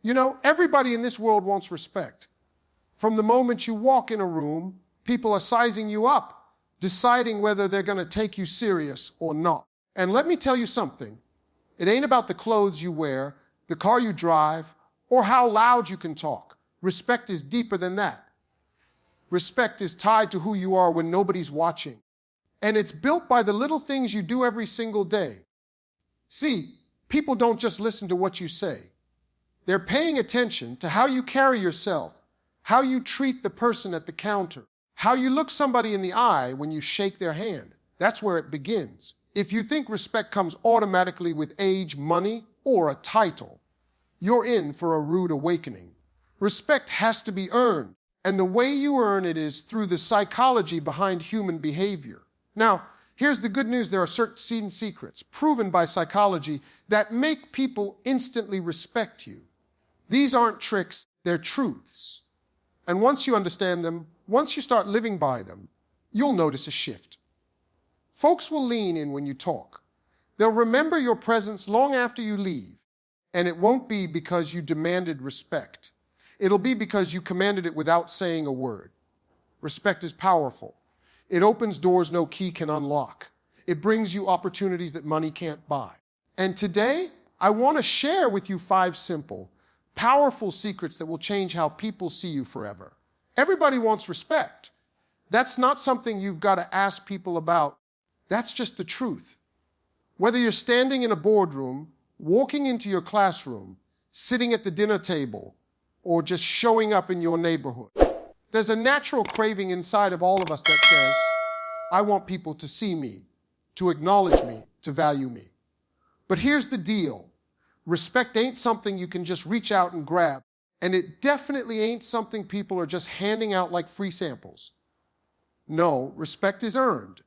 You know, everybody in this world wants respect. From the moment you walk in a room, people are sizing you up, deciding whether they're going to take you serious or not. And let me tell you something. It ain't about the clothes you wear, the car you drive, or how loud you can talk. Respect is deeper than that. Respect is tied to who you are when nobody's watching. And it's built by the little things you do every single day. See, people don't just listen to what you say. They're paying attention to how you carry yourself, how you treat the person at the counter, how you look somebody in the eye when you shake their hand. That's where it begins. If you think respect comes automatically with age, money, or a title, you're in for a rude awakening. Respect has to be earned, and the way you earn it is through the psychology behind human behavior. Now, here's the good news. There are certain secrets proven by psychology that make people instantly respect you. These aren't tricks, they're truths. And once you understand them, once you start living by them, you'll notice a shift. Folks will lean in when you talk. They'll remember your presence long after you leave. And it won't be because you demanded respect. It'll be because you commanded it without saying a word. Respect is powerful. It opens doors no key can unlock. It brings you opportunities that money can't buy. And today, I want to share with you 5 simple, powerful secrets that will change how people see you forever. Everybody wants respect. That's not something you've got to ask people about. That's just the truth. Whether you're standing in a boardroom, walking into your classroom, sitting at the dinner table, or just showing up in your neighborhood, there's a natural craving inside of all of us that says, I want people to see me, to acknowledge me, to value me. But here's the deal. Respect ain't something you can just reach out and grab, and it definitely ain't something people are just handing out like free samples. No, respect is earned.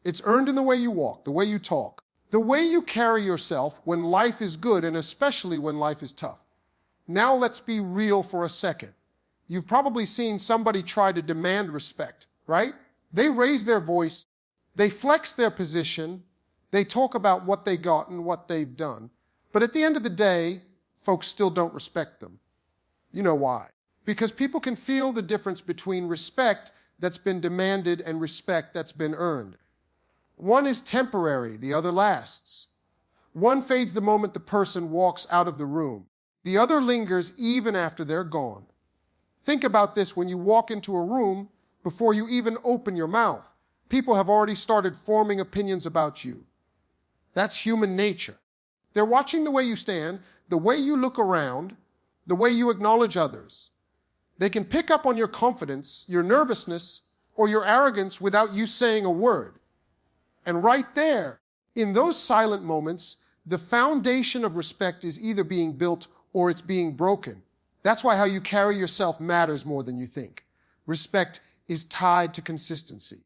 It's earned in the way you walk, the way you talk, the way you carry yourself when life is good and especially when life is tough. Now let's be real for a second. You've probably seen somebody try to demand respect, right? They raise their voice, they flex their position, they talk about what they got and what they've done. But at the end of the day, folks still don't respect them. You know why? Because people can feel the difference between respect that's been demanded and respect that's been earned. One is temporary, the other lasts. One fades the moment the person walks out of the room. The other lingers even after they're gone. Think about this when you walk into a room before you even open your mouth. People have already started forming opinions about you. That's human nature. They're watching the way you stand, the way you look around, the way you acknowledge others. They can pick up on your confidence, your nervousness, or your arrogance without you saying a word. And right there, in those silent moments, the foundation of respect is either being built or it's being broken. That's why how you carry yourself matters more than you think. Respect is tied to consistency.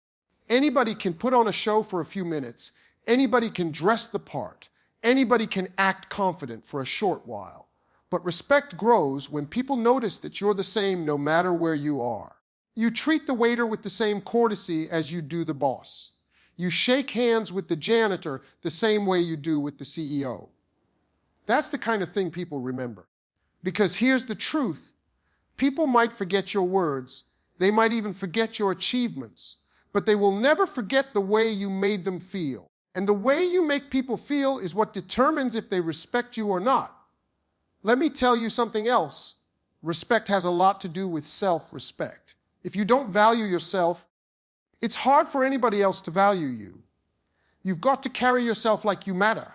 Anybody can put on a show for a few minutes. Anybody can dress the part. Anybody can act confident for a short while. But respect grows when people notice that you're the same no matter where you are. You treat the waiter with the same courtesy as you do the boss. You shake hands with the janitor the same way you do with the CEO. That's the kind of thing people remember. Because here's the truth. People might forget your words. They might even forget your achievements. But they will never forget the way you made them feel. And the way you make people feel is what determines if they respect you or not. Let me tell you something else. Respect has a lot to do with self-respect. If you don't value yourself, it's hard for anybody else to value you. You've got to carry yourself like you matter.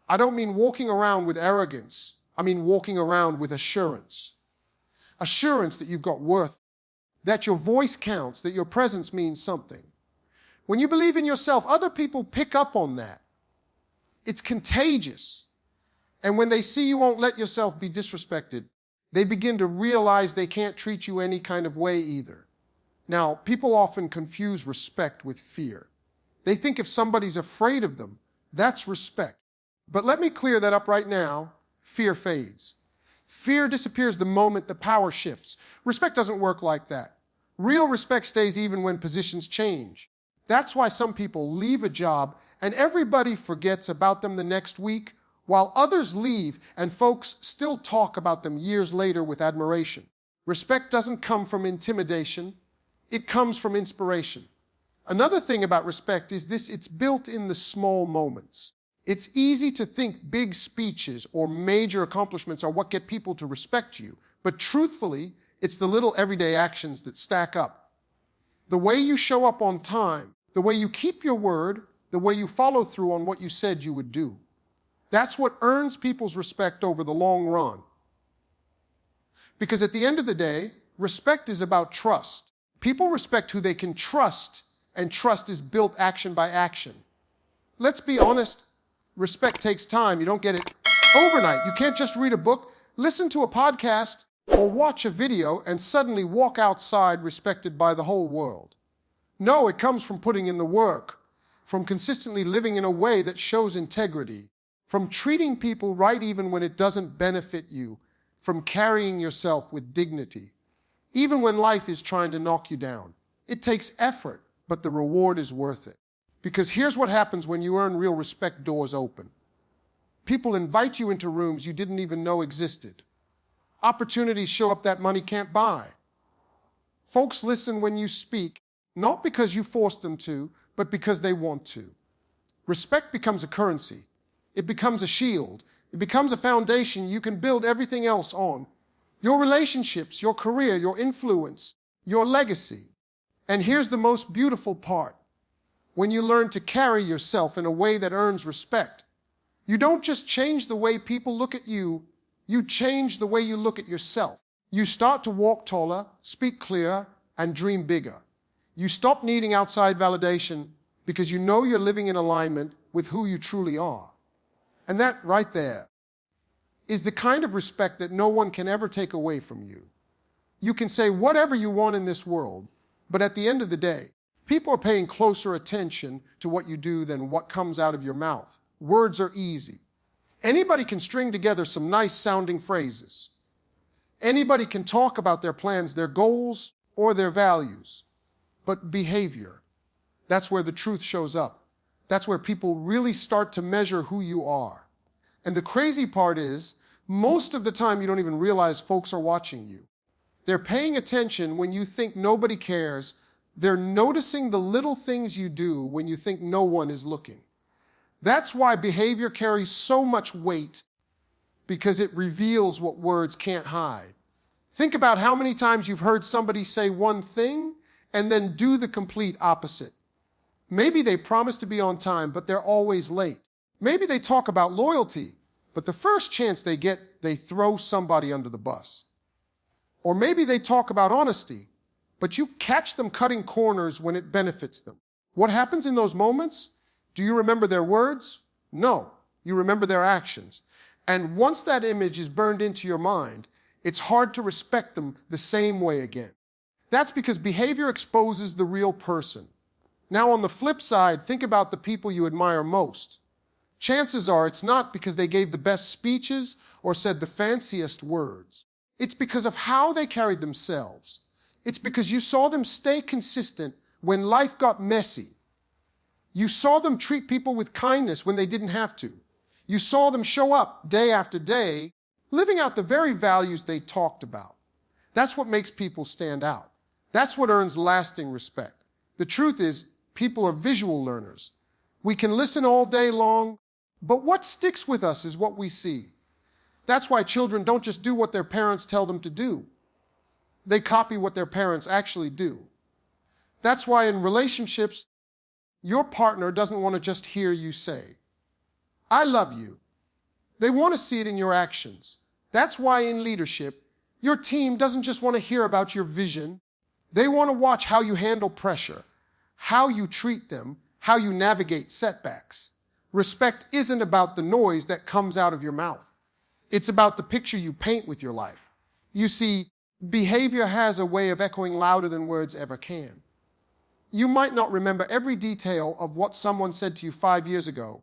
I don't mean walking around with arrogance. I mean walking around with assurance. Assurance that you've got worth, that your voice counts, that your presence means something. When you believe in yourself, other people pick up on that. It's contagious. And when they see you won't let yourself be disrespected, they begin to realize they can't treat you any kind of way either. Now, people often confuse respect with fear. They think if somebody's afraid of them, that's respect. But let me clear that up right now. Fear fades. Fear disappears the moment the power shifts. Respect doesn't work like that. Real respect stays even when positions change. That's why some people leave a job and everybody forgets about them the next week while others leave and folks still talk about them years later with admiration. Respect doesn't come from intimidation, it comes from inspiration. Another thing about respect is this: it's built in the small moments. It's easy to think big speeches or major accomplishments are what get people to respect you, but truthfully, it's the little everyday actions that stack up. The way you show up on time, the way you keep your word, the way you follow through on what you said you would do. That's what earns people's respect over the long run. Because at the end of the day, respect is about trust. People respect who they can trust, and trust is built action by action. Let's be honest, respect takes time. You don't get it overnight. You can't just read a book, listen to a podcast, or watch a video and suddenly walk outside respected by the whole world. No, it comes from putting in the work, from consistently living in a way that shows integrity, from treating people right even when it doesn't benefit you, from carrying yourself with dignity, even when life is trying to knock you down. It takes effort, but the reward is worth it. Because here's what happens when you earn real respect: doors open. People invite you into rooms you didn't even know existed. Opportunities show up that money can't buy. Folks listen when you speak, not because you force them to, but because they want to. Respect becomes a currency. It becomes a shield. It becomes a foundation you can build everything else on. Your relationships, your career, your influence, your legacy. And here's the most beautiful part. When you learn to carry yourself in a way that earns respect, you don't just change the way people look at you, you change the way you look at yourself. You start to walk taller, speak clearer, and dream bigger. You stop needing outside validation because you know you're living in alignment with who you truly are. And that right there is the kind of respect that no one can ever take away from you. You can say whatever you want in this world, but at the end of the day, people are paying closer attention to what you do than what comes out of your mouth. Words are easy. Anybody can string together some nice sounding phrases. Anybody can talk about their plans, their goals, or their values. But behavior, that's where the truth shows up. That's where people really start to measure who you are. And the crazy part is, most of the time you don't even realize folks are watching you. They're paying attention when you think nobody cares. They're noticing the little things you do when you think no one is looking. That's why behavior carries so much weight, because it reveals what words can't hide. Think about how many times you've heard somebody say one thing and then do the complete opposite. Maybe they promise to be on time, but they're always late. Maybe they talk about loyalty, but the first chance they get, they throw somebody under the bus. Or maybe they talk about honesty, but you catch them cutting corners when it benefits them. What happens in those moments? Do you remember their words? No, you remember their actions. And once that image is burned into your mind, it's hard to respect them the same way again. That's because behavior exposes the real person. Now, on the flip side, think about the people you admire most. Chances are it's not because they gave the best speeches or said the fanciest words. It's because of how they carried themselves. It's because you saw them stay consistent when life got messy. You saw them treat people with kindness when they didn't have to. You saw them show up day after day, living out the very values they talked about. That's what makes people stand out. That's what earns lasting respect. The truth is, people are visual learners. We can listen all day long, but what sticks with us is what we see. That's why children don't just do what their parents tell them to do. They copy what their parents actually do. That's why in relationships, your partner doesn't want to just hear you say, "I love you." They want to see it in your actions. That's why in leadership, your team doesn't just want to hear about your vision. They want to watch how you handle pressure, how you treat them, how you navigate setbacks. Respect isn't about the noise that comes out of your mouth. It's about the picture you paint with your life. You see, behavior has a way of echoing louder than words ever can. You might not remember every detail of what someone said to you 5 years ago,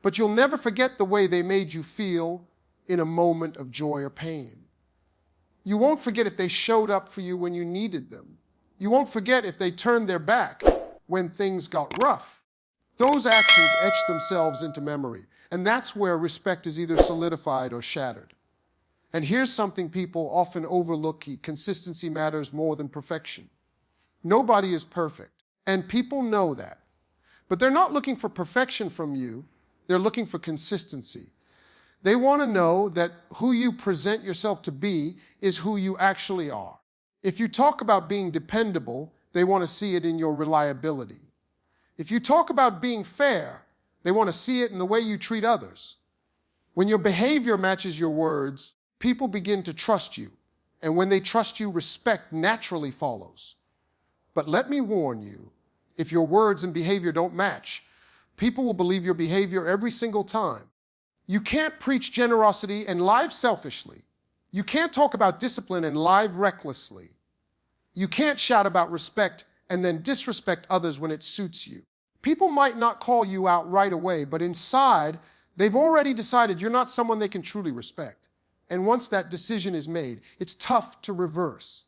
but you'll never forget the way they made you feel in a moment of joy or pain. You won't forget if they showed up for you when you needed them. You won't forget if they turned their back when things got rough. Those actions etch themselves into memory. And that's where respect is either solidified or shattered. And here's something people often overlook: consistency matters more than perfection. Nobody is perfect, and people know that. But they're not looking for perfection from you, they're looking for consistency. They want to know that who you present yourself to be is who you actually are. If you talk about being dependable, they want to see it in your reliability. If you talk about being fair, they want to see it in the way you treat others. When your behavior matches your words, people begin to trust you. And when they trust you, respect naturally follows. But let me warn you, if your words and behavior don't match, people will believe your behavior every single time. You can't preach generosity and live selfishly. You can't talk about discipline and live recklessly. You can't shout about respect and then disrespect others when it suits you. People might not call you out right away, but inside, they've already decided you're not someone they can truly respect. And once that decision is made, it's tough to reverse.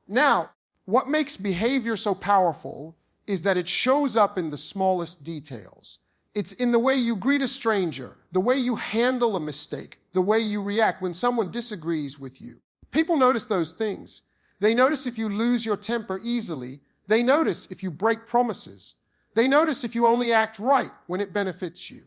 Now, what makes behavior so powerful is that it shows up in the smallest details. It's in the way you greet a stranger, the way you handle a mistake, the way you react when someone disagrees with you. People notice those things. They notice if you lose your temper easily. They notice if you break promises. They notice if you only act right when it benefits you.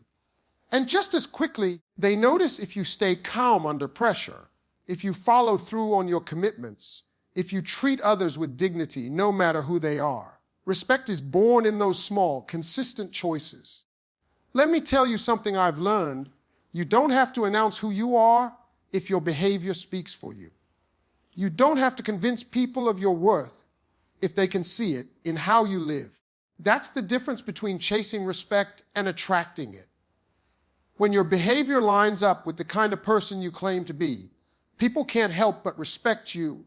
And just as quickly, they notice if you stay calm under pressure, if you follow through on your commitments, if you treat others with dignity, no matter who they are. Respect is born in those small, consistent choices. Let me tell you something I've learned. You don't have to announce who you are if your behavior speaks for you. You don't have to convince people of your worth if they can see it in how you live. That's the difference between chasing respect and attracting it. When your behavior lines up with the kind of person you claim to be, people can't help but respect you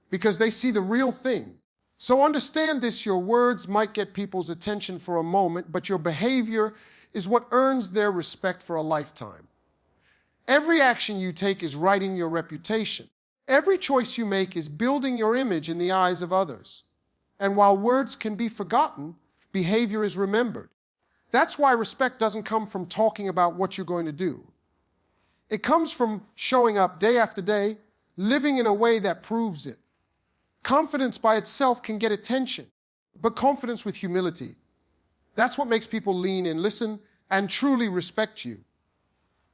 because they see the real thing. So understand this: your words might get people's attention for a moment, but your behavior is what earns their respect for a lifetime. Every action you take is writing your reputation. Every choice you make is building your image in the eyes of others. And while words can be forgotten, behavior is remembered. That's why respect doesn't come from talking about what you're going to do. It comes from showing up day after day, living in a way that proves it. Confidence by itself can get attention, but confidence with humility, that's what makes people lean in, listen, and truly respect you.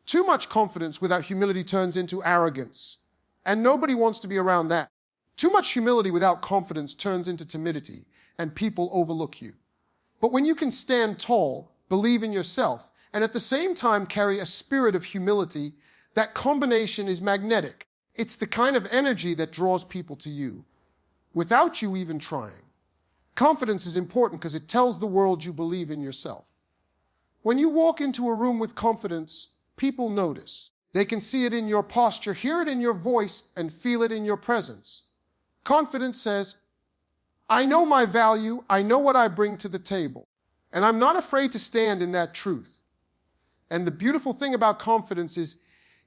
Too much confidence without humility turns into arrogance, and nobody wants to be around that. Too much humility without confidence turns into timidity, and people overlook you. But when you can stand tall, believe in yourself, and at the same time carry a spirit of humility, that combination is magnetic. It's the kind of energy that draws people to you, without you even trying. Confidence is important because it tells the world you believe in yourself. When you walk into a room with confidence, people notice. They can see it in your posture, hear it in your voice, and feel it in your presence. Confidence says, I know my value, I know what I bring to the table, and I'm not afraid to stand in that truth. And the beautiful thing about confidence is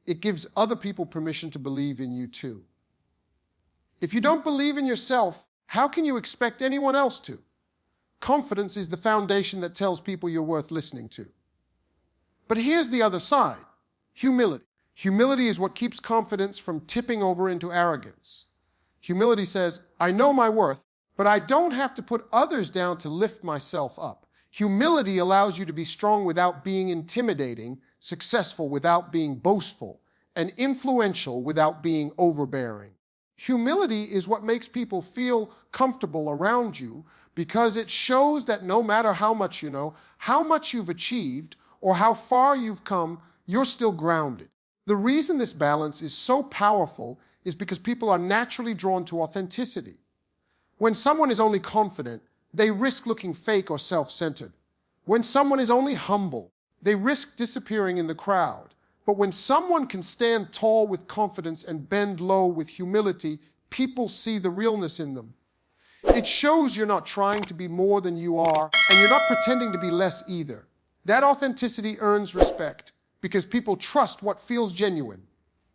it gives other people permission to believe in you too. If you don't believe in yourself, how can you expect anyone else to? Confidence is the foundation that tells people you're worth listening to. But here's the other side: humility. Humility is what keeps confidence from tipping over into arrogance. Humility says, I know my worth, but I don't have to put others down to lift myself up. Humility allows you to be strong without being intimidating, successful without being boastful, and influential without being overbearing. Humility is what makes people feel comfortable around you because it shows that no matter how much you know, how much you've achieved, or how far you've come, you're still grounded. The reason this balance is so powerful is because people are naturally drawn to authenticity. When someone is only confident, they risk looking fake or self-centered. When someone is only humble, they risk disappearing in the crowd. But when someone can stand tall with confidence and bend low with humility, people see the realness in them. It shows you're not trying to be more than you are, and you're not pretending to be less either. That authenticity earns respect because people trust what feels genuine.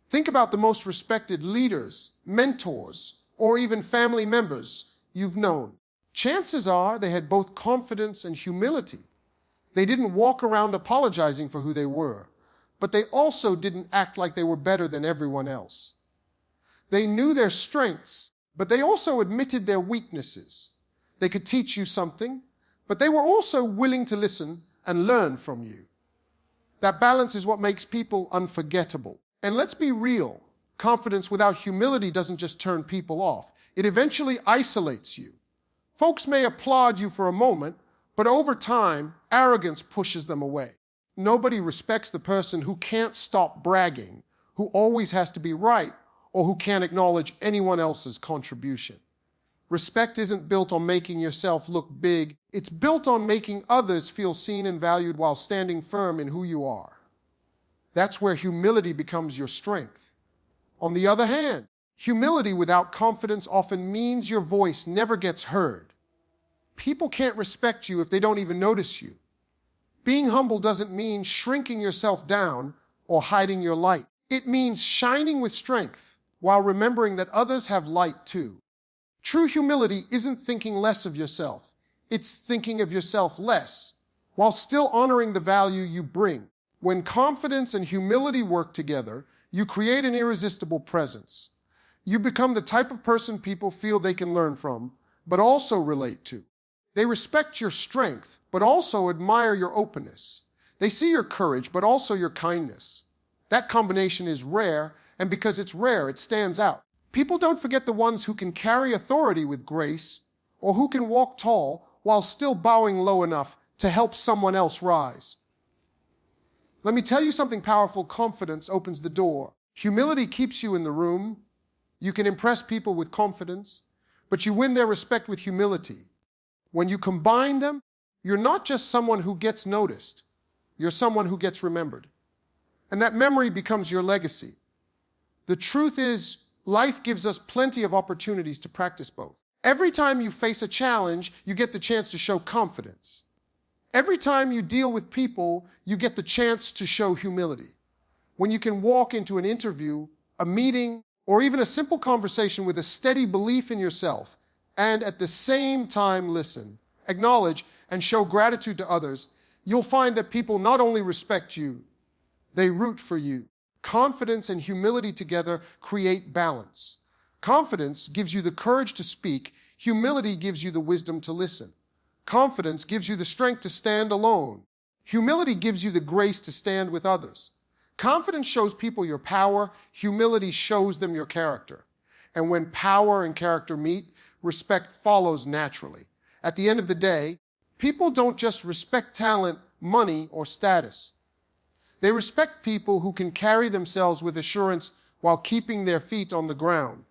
Think about the most respected leaders, mentors, or even family members you've known. Chances are they had both confidence and humility. They didn't walk around apologizing for who they were, but they also didn't act like they were better than everyone else. They knew their strengths, but they also admitted their weaknesses. They could teach you something, but they were also willing to listen and learn from you. That balance is what makes people unforgettable. And let's be real, confidence without humility doesn't just turn people off. It eventually isolates you. Folks may applaud you for a moment, but over time, arrogance pushes them away. Nobody respects the person who can't stop bragging, who always has to be right, or who can't acknowledge anyone else's contribution. Respect isn't built on making yourself look big. It's built on making others feel seen and valued while standing firm in who you are. That's where humility becomes your strength. On the other hand, humility without confidence often means your voice never gets heard. People can't respect you if they don't even notice you. Being humble doesn't mean shrinking yourself down or hiding your light. It means shining with strength while remembering that others have light too. True humility isn't thinking less of yourself. It's thinking of yourself less, while still honoring the value you bring. When confidence and humility work together, you create an irresistible presence. You become the type of person people feel they can learn from, but also relate to. They respect your strength, but also admire your openness. They see your courage, but also your kindness. That combination is rare, and because it's rare, it stands out. People don't forget the ones who can carry authority with grace, or who can walk tall while still bowing low enough to help someone else rise. Let me tell you something powerful. Confidence opens the door. Humility keeps you in the room. You can impress people with confidence, but you win their respect with humility. When you combine them, you're not just someone who gets noticed. You're someone who gets remembered. And that memory becomes your legacy. The truth is, life gives us plenty of opportunities to practice both. Every time you face a challenge, you get the chance to show confidence. Every time you deal with people, you get the chance to show humility. When you can walk into an interview, a meeting, or even a simple conversation with a steady belief in yourself, and at the same time listen, acknowledge, and show gratitude to others, you'll find that people not only respect you, they root for you. Confidence and humility together create balance. Confidence gives you the courage to speak. Humility gives you the wisdom to listen. Confidence gives you the strength to stand alone. Humility gives you the grace to stand with others. Confidence shows people your power. Humility shows them your character. And when power and character meet, respect follows naturally. At the end of the day, people don't just respect talent, money, or status. They respect people who can carry themselves with assurance while keeping their feet on the ground.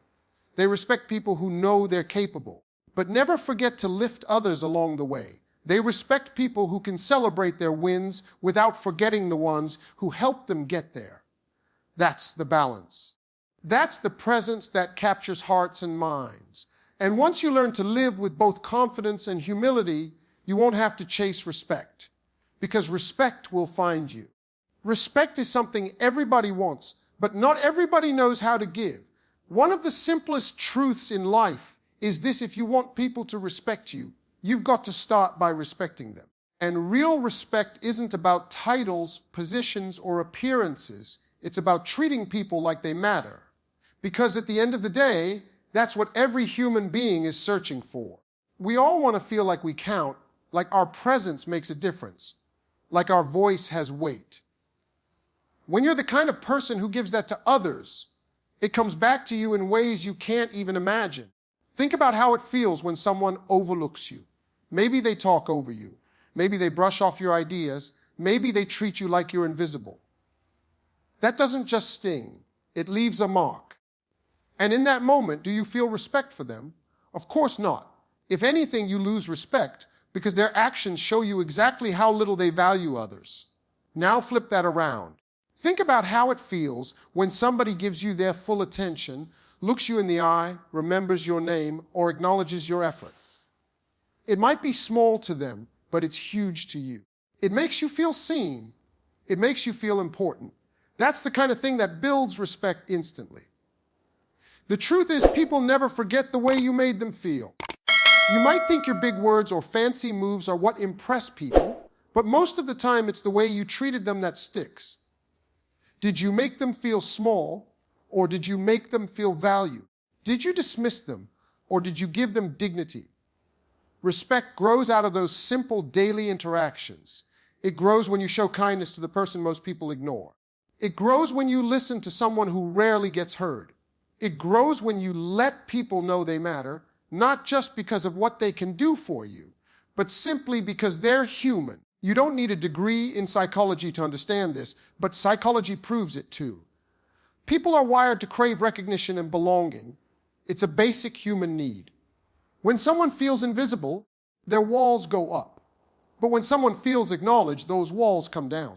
They respect people who know they're capable, but never forget to lift others along the way. They respect people who can celebrate their wins without forgetting the ones who helped them get there. That's the balance. That's the presence that captures hearts and minds. And once you learn to live with both confidence and humility, you won't have to chase respect, because respect will find you. Respect is something everybody wants, but not everybody knows how to give. One of the simplest truths in life is this: if you want people to respect you, you've got to start by respecting them. And real respect isn't about titles, positions, or appearances. It's about treating people like they matter. Because at the end of the day, that's what every human being is searching for. We all want to feel like we count, like our presence makes a difference, like our voice has weight. When you're the kind of person who gives that to others, it comes back to you in ways you can't even imagine. Think about how it feels when someone overlooks you. Maybe they talk over you. Maybe they brush off your ideas. Maybe they treat you like you're invisible. That doesn't just sting. It leaves a mark. And in that moment, do you feel respect for them? Of course not. If anything, you lose respect because their actions show you exactly how little they value others. Now flip that around. Think about how it feels when somebody gives you their full attention, looks you in the eye, remembers your name, or acknowledges your effort. It might be small to them, but it's huge to you. It makes you feel seen. It makes you feel important. That's the kind of thing that builds respect instantly. The truth is, people never forget the way you made them feel. You might think your big words or fancy moves are what impress people, But most of the time, it's the way you treated them that sticks. Did you make them feel small, or did you make them feel valued? Did you dismiss them, or did you give them dignity? Respect grows out of those simple daily interactions. It grows when you show kindness to the person most people ignore. It grows when you listen to someone who rarely gets heard. It grows when you let people know they matter, not just because of what they can do for you, but simply because they're human. You don't need a degree in psychology to understand this, but psychology proves it too. People are wired to crave recognition and belonging. It's a basic human need. When someone feels invisible, their walls go up. But when someone feels acknowledged, those walls come down.